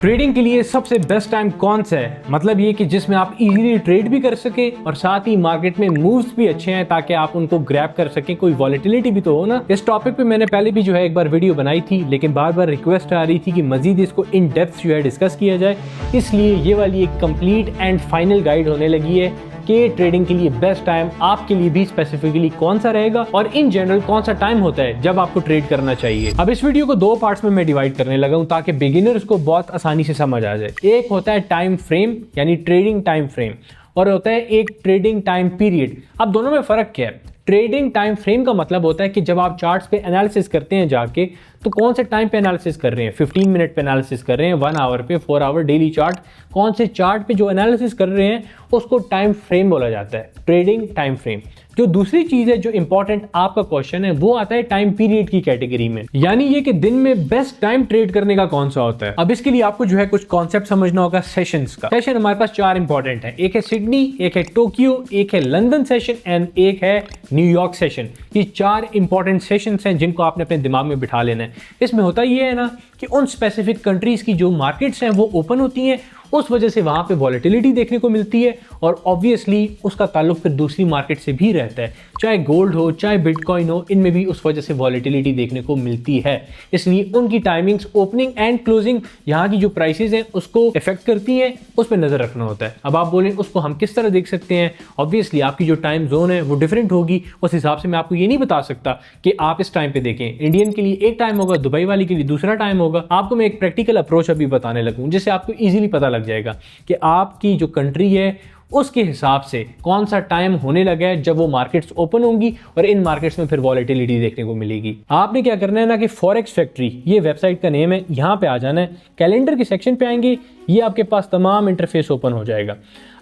Trading के लिए सबसे बेस्ट टाइम कौन सा है? मतलब ये कि जिसमें आप इजीली ट्रेड भी कर सके और साथ ही मार्केट में मूव्स भी अच्छे हैं ताकि आप उनको ग्रैब कर सकें। कोई वॉलेटिलिटी भी तो हो ना। इस टॉपिक पे मैंने पहले भी एक बार वीडियो बनाई थी, लेकिन बार बार रिक्वेस्ट आ रही थी कि मजीद इसको इन डेप्थ डिस्कस किया जाए। इसलिए ये वाली एक कंप्लीट एंड फाइनल गाइड होने लगी है कि ट्रेडिंग के लिए बेस्ट टाइम आपके लिए भी स्पेसिफिकली कौन सा रहेगा और इन जनरल कौन सा टाइम होता है जब आपको ट्रेड करना चाहिए। अब इस वीडियो को दो पार्ट्स में मैं डिवाइड करने लगा हूं ताकि बिगिनर्स को बहुत आसानी से समझ आ जाए। एक होता है टाइम फ्रेम यानी ट्रेडिंग टाइम फ्रेम, और होता है एक ट्रेडिंग टाइम पीरियड। अब दोनों में फर्क क्या है? ट्रेडिंग टाइम फ्रेम का मतलब होता है कि जब आप चार्ट्स पे एनालिसिस करते हैं जाके, तो कौन से टाइम पे एनालिसिस कर रहे हैं, 15 मिनट पे एनालिसिस कर रहे हैं, 1 आवर पे, 4 आवर डेली चार्ट, कौन से चार्ट पे जो एनालिसिस कर रहे हैं उसको टाइम फ्रेम बोला जाता है, ट्रेडिंग टाइम फ्रेम। जो दूसरी चीज है जो इंपॉर्टेंट आपका क्वेश्चन है वो आता है टाइम पीरियड की कैटेगरी में, यानी ये कि दिन में बेस्ट टाइम ट्रेड करने का कौन सा होता है। अब इसके लिए आपको कुछ कॉन्सेप्ट समझना होगा सेशंस का। सेशन हमारे पास 4 इंपॉर्टेंट है, एक है सिडनी, एक है टोक्यो, एक है लंदन सेशन एंड एक है न्यूयॉर्क सेशन। ये 4 इंपॉर्टेंट सेशंस हैं जिनको आपने अपने दिमाग में बिठा लेना है। इसमें होता ये है ना कि उन स्पेसिफिक कंट्रीज की जो मार्केट्स हैं वो ओपन होती हैं, उस वजह से वहां पे वॉलेटिलिटी देखने को मिलती है और ऑब्वियसली उसका ताल्लुक फिर दूसरी मार्केट से भी रहता है, चाहे गोल्ड हो चाहे बिटकॉइन हो, इनमें भी उस वजह से वॉलेटिलिटी देखने को मिलती है। इसलिए उनकी टाइमिंग्स, ओपनिंग एंड क्लोजिंग, यहाँ की जो प्राइसेस हैं उसको इफेक्ट करती हैं, उस पर नजर रखना होता है। अब आप बोलें उसको हम किस तरह देख सकते हैं? ऑब्वियसली आपकी जो टाइम जोन है वो डिफरेंट होगी, उस हिसाब से मैं आपको ये नहीं बता सकता कि आप इस टाइम पे देखें। इंडियन के लिए एक टाइम होगा, दुबई वाली के लिए दूसरा टाइम होगा। आपको मैं एक प्रैक्टिकल अप्रोच अभी बताने लगूँ जिससे आपको ईजिली पता लग जाएगा कि आपकी जो कंट्री है उसके हिसाब से कौन सा टाइम होने लगा है जब वो मार्केट्स ओपन होंगी और इन मार्केट्स में फिर वॉलेटिलिटी देखने को मिलेगी। आपने क्या करना है ना कि फॉरेक्स फैक्ट्री, ये वेबसाइट का नेम है, यहाँ पे आ जाना है, कैलेंडर के सेक्शन पे आएंगे, ये आपके पास तमाम इंटरफेस ओपन हो जाएगा।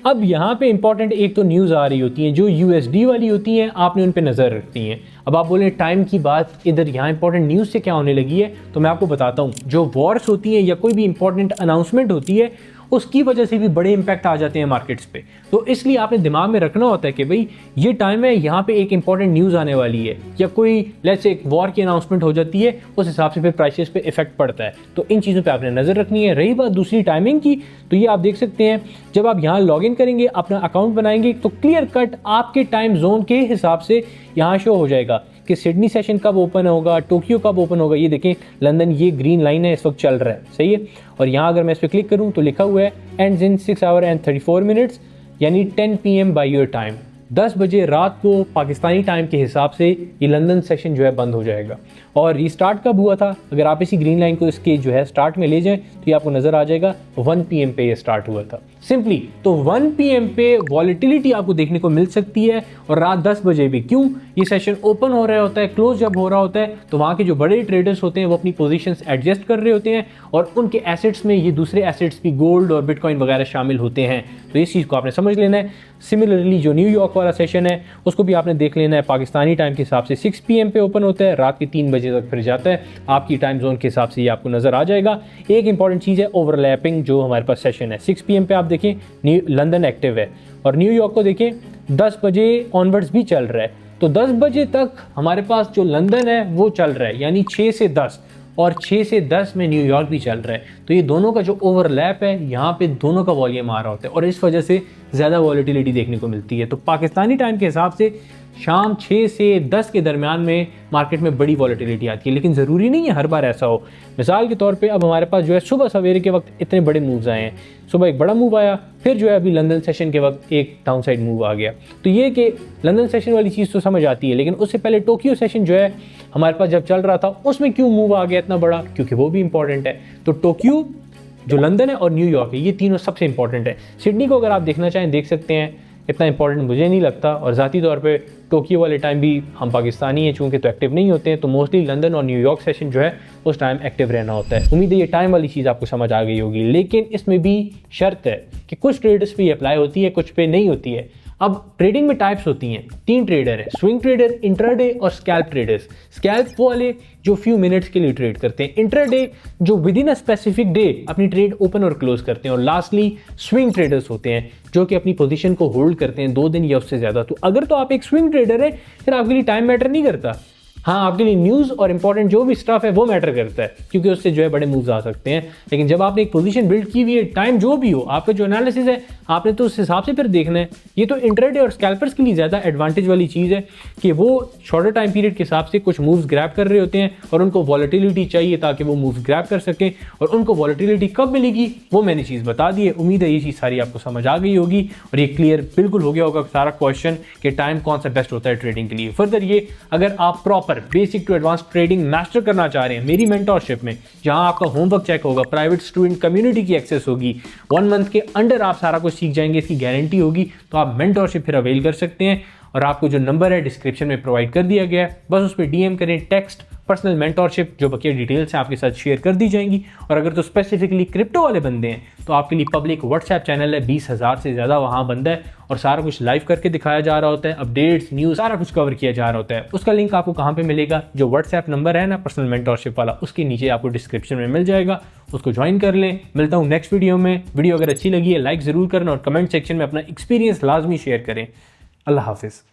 अब यहाँ पे इंपॉर्टेंट एक तो न्यूज़ आ रही होती है जो यूएसडी वाली होती हैं, आपने उन पे नज़र रखती हैं। अब आप बोलें टाइम की बात इधर यहाँ इंपॉर्टेंट न्यूज़ से क्या होने लगी है, तो मैं आपको बताता हूँ। जो वॉर्स होती हैं या कोई भी इंपॉर्टेंट अनाउंसमेंट होती है उसकी वजह से भी बड़े इंपैक्ट आ जाते हैं मार्केट्स पे। तो इसलिए आपने दिमाग में रखना होता है कि भाई ये टाइम है, यहाँ पे एक इंपॉर्टेंट न्यूज़ आने वाली है या कोई लेट्स से एक वॉर की अनाउंसमेंट हो जाती है, उस हिसाब से फिर प्राइसेस पे इफेक्ट पड़ता है। तो इन चीज़ों पे आपने नज़र रखनी है। रही बात दूसरी टाइमिंग की, तो ये आप देख सकते हैं जब आप यहाँ लॉग इन करेंगे, अपना अकाउंट बनाएंगे, तो क्लियर कट आपके टाइम जोन के हिसाब से यहाँ शो हो जाएगा कि सिडनी सेशन कब ओपन होगा, टोक्यो कब ओपन होगा। ये देखें लंदन, ये ग्रीन लाइन है, इस वक्त चल रहा है, सही है। और यहाँ अगर मैं इस पर क्लिक करूँ तो लिखा हुआ है ends in 6 our and 34 minutes, यानी 10 PM बाय योर टाइम। 10 बजे रात को पाकिस्तानी टाइम के हिसाब से ये लंदन सेशन बंद हो जाएगा। और रीस्टार्ट कब हुआ था, अगर आप इसी ग्रीन लाइन को इसके स्टार्ट में ले जाएं तो ये आपको नज़र आ जाएगा 1 PM पे ये स्टार्ट हुआ था सिंपली। तो 1 PM पे वॉलेटिलिटी आपको देखने को मिल सकती है और रात 10 बजे भी। क्यों? ये सेशन ओपन हो रहा होता है, क्लोज जब हो रहा होता है तो वहाँ के जो बड़े ट्रेडर्स होते हैं वो अपनी पोजीशंस एडजस्ट कर रहे होते हैं और उनके एसेट्स में ये दूसरे एसेट्स भी गोल्ड और बिटकॉइन वगैरह शामिल होते हैं। तो इस चीज़ को आपने समझ लेना है। सिमिलरली जो न्यूयॉर्क वाला सेशन है उसको भी आपने देख लेना है, पाकिस्तानी टाइम के हिसाब से 6 PM पे ओपन होता है, रात के 3 बजे तक फिर जाता है। आपकी टाइम जोन के हिसाब से ये आपको नज़र आ जाएगा। एक इंपॉर्टेंट चीज़ है ओवरलैपिंग, जो हमारे पास सेशन है 6 PM पे आप देखें लंदन एक्टिव है और न्यूयॉर्क को देखें 10 बजे ऑनवर्ड्स भी चल रहा है। तो 10 बजे तक हमारे पास जो लंदन है वो चल रहा है, यानी 6 से 10, और 6 से 10 में न्यूयॉर्क भी चल रहा है। तो ये दोनों का जो ओवरलैप है यहाँ पे दोनों का वॉल्यूम आ रहा होता है और इस वजह से ज़्यादा वॉलेटिलिटी देखने को मिलती है। तो पाकिस्तानी टाइम के हिसाब से शाम 6 से 10 के दरमियान में मार्केट में बड़ी वॉलेटिलिटी आती है, लेकिन ज़रूरी नहीं है हर बार ऐसा हो। मिसाल के तौर पे अब हमारे पास सुबह सवेरे के वक्त इतने बड़े मूव्स आए हैं। सुबह एक बड़ा मूव आया, फिर अभी लंदन सेशन के वक्त एक डाउन साइड मूव आ गया। तो ये कि लंदन सेशन वाली चीज़ तो समझ आती है, लेकिन उससे पहले टोक्यो सेशन हमारे पास जब चल रहा था उसमें क्यों मूव आ गया इतना बड़ा, क्योंकि वो भी इंपॉर्टेंट है। तो टोक्यो, जो लंदन है और न्यूयॉर्क है, ये तीनों सबसे इंपॉर्टेंट है। सिडनी को अगर आप देखना चाहें देख सकते हैं, इतना इंपॉर्टेंट मुझे नहीं लगता। और ज़ाती तौर पे टोक्यो वाले टाइम भी हम पाकिस्तानी हैं चूँकि तो एक्टिव नहीं होते हैं, तो मोस्टली लंदन और न्यूयॉर्क सेशन उस टाइम एक्टिव रहना होता है। उम्मीद है ये टाइम वाली चीज़ आपको समझ आ गई होगी, लेकिन इसमें भी शर्त है कि कुछ ट्रेडर्स पे अप्लाई होती है, कुछ पे नहीं होती है। अब ट्रेडिंग में टाइप्स होती हैं, 3 ट्रेडर हैं, स्विंग ट्रेडर, इंट्राडे और स्कैल्प ट्रेडर्स। स्कैल्प वो वाले जो फ्यू मिनट्स के लिए ट्रेड करते हैं, इंट्राडे जो with in a specific day अपनी ट्रेड ओपन और क्लोज करते हैं, और लास्टली स्विंग ट्रेडर्स होते हैं जो कि अपनी पोजीशन को होल्ड करते हैं 2 दिन या उससे ज़्यादा। तो अगर तो आप एक स्विंग ट्रेडर है फिर आपके लिए टाइम मैटर नहीं करता। हाँ, आपके लिए न्यूज़ और इंपॉर्टेंट जो भी स्टफ है वो मैटर करता है, क्योंकि उससे जो है बड़े मूव्स आ सकते हैं। लेकिन जब आपने एक पोजीशन बिल्ड की हुई है, टाइम जो भी हो, आपका जो एनालिसिस है आपने तो उस हिसाब से फिर देखना है। ये तो इंट्राडे और स्कैल्पर्स के लिए ज़्यादा एडवांटेज वाली चीज़ है कि वो शॉर्टर टाइम पीरियड के हिसाब से कुछ मूव्स ग्रैब कर रहे होते हैं और उनको वॉलेटिलिटी चाहिए ताकि वो मूव्स ग्रैब कर सकें। और उनको वॉलेटिलिटी कब मिलेगी वो मैंने चीज़ बता दी है। उम्मीद है ये चीज़ सारी आपको समझ आ गई होगी और ये क्लियर बिल्कुल हो गया होगा सारा क्वेश्चन कि टाइम कौन सा बेस्ट होता है ट्रेडिंग के लिए। फर्दर ये अगर आप proper basic to advance trading master करना चाह रहे हैं मेरी मेंटरशिप में, जहां आपका होमवर्क चेक होगा, प्राइवेट स्टूडेंट कम्युनिटी की एक्सेस होगी, 1 मंथ के अंडर आप सारा कुछ सीख जाएंगे, इसकी गारंटी होगी, तो आप मेंटरशिप फिर अवेल कर सकते हैं। और आपको जो नंबर है डिस्क्रिप्शन में प्रोवाइड कर दिया गया है, बस उस पर डीएम करें, टेक्स्ट पर्सनल मेंटरशिप, जो बकिया डिटेल्स हैं आपके साथ शेयर कर दी जाएंगी। और अगर तो स्पेसिफिकली क्रिप्टो वाले बंदे हैं तो आपके लिए पब्लिक व्हाट्सएप चैनल है, 20,000 से ज़्यादा वहाँ बंदा है और सारा कुछ लाइव करके दिखाया जा रहा होता है, अपडेट्स न्यूज़ सारा कुछ कवर किया जा रहा होता है। उसका लिंक आपको कहाँ पे मिलेगा? जो व्हाट्सएप नंबर है ना पर्सनल मेंटरशिप वाला, उसके नीचे आपको डिस्क्रिप्शन में मिल जाएगा, उसको ज्वाइन कर लें। मिलता हूँ नेक्स्ट वीडियो में। वीडियो अगर अच्छी लगी है लाइक ज़रूर करना और कमेंट सेक्शन में अपना एक्सपीरियंस लाजमी शेयर करें। अल्लाह हाफिज़।